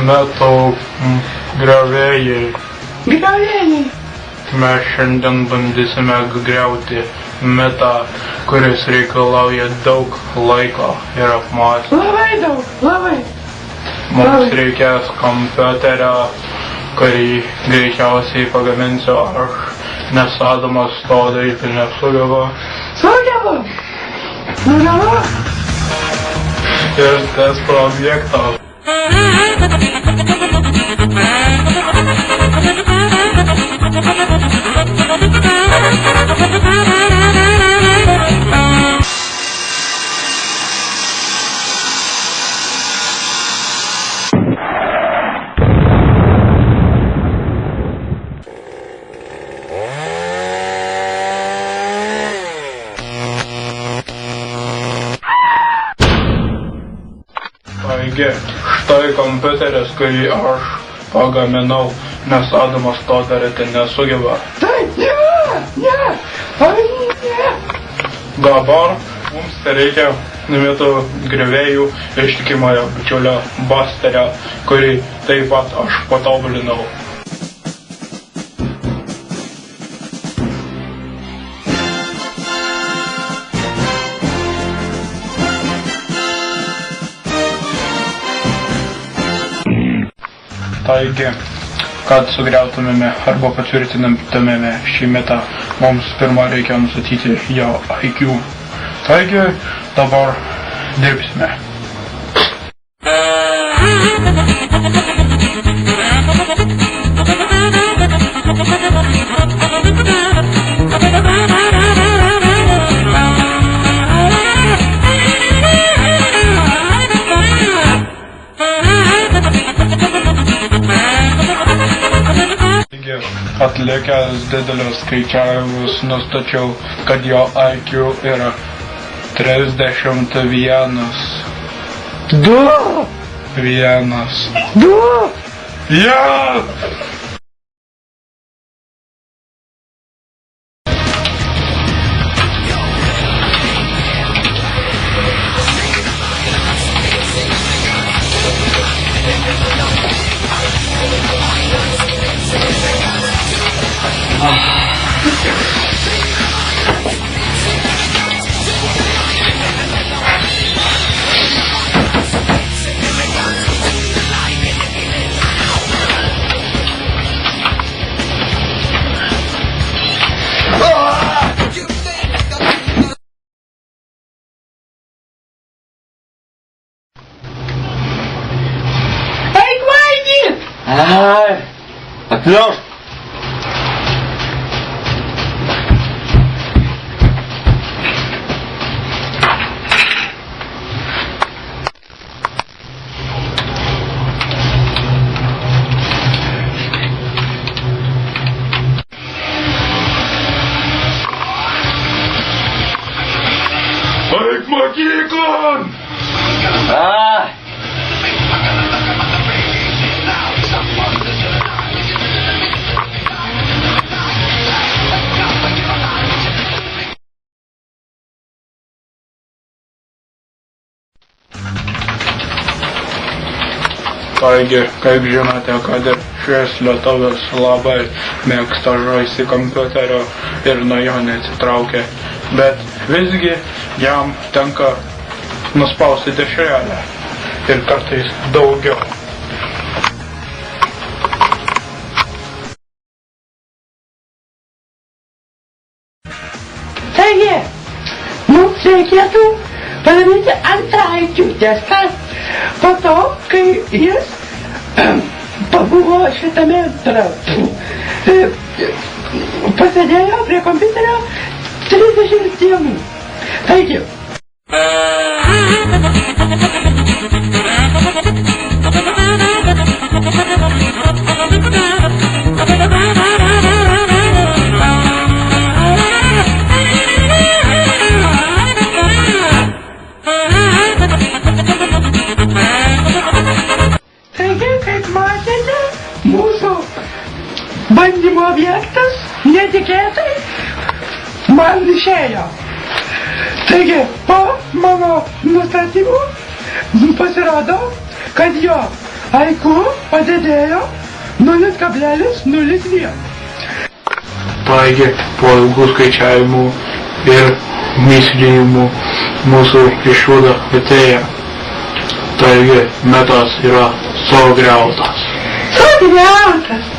meto griovėjai. Griovėjai. Mes šiandien bandysime griauti mitą, kuris reikalauja daug laiko ir apmąstymų. Labai daug, labai. Mums reikės kompiuterio, kurį greičiausiai pagaminsiu aš, nes Adamas to daryti nesugeba. Sugeba. Ir testo objektą. Taigi, štai kompiuteris, kurį aš pagaminau, nes Adamas to daryti nesugeba. Taip, ne. Dabar mums reikia mitų griovėjų ištikimojo bičiulio Busterio, kurį taip pat aš patobulinau. Taigi, kad sugriautumėme arba patvirtintumėme šį mitą, mums pirmą reikia nustatyti jo IQ. Taigi, dabar dirbsime. Atlikęs didelius skaičiavimus nustačiau, kad jo IQ yra 31. 2. 1. 2. Ja! Ai, atliaus. Eik mokyklon! Taigi, kaip žinote, kad ir šis lietuvis labai mėgsta žaisti kompiuterio ir nuo jo neatsitraukia, bet visgi jam tenka nuspausti dešrelę ir kartais daugiau. Taigi, mums reikėtų padaryti antrą IQ testą po to, kai jis pabuvo šitame pasėdėjo prie kompiuterio 30 dienų. Taigi. Taigi, kaip matėte, mūsų bandymo objektas netikėtai man išėjo. Taigi, po mano nustatymų pasirodo, kad jo IQ padidėjo 0,01. Taigi, po ilgų skaičiavimų ir mįslinimų mūsų išvada atėjo. Taigi, metas yra sugriautas. Sugriautas.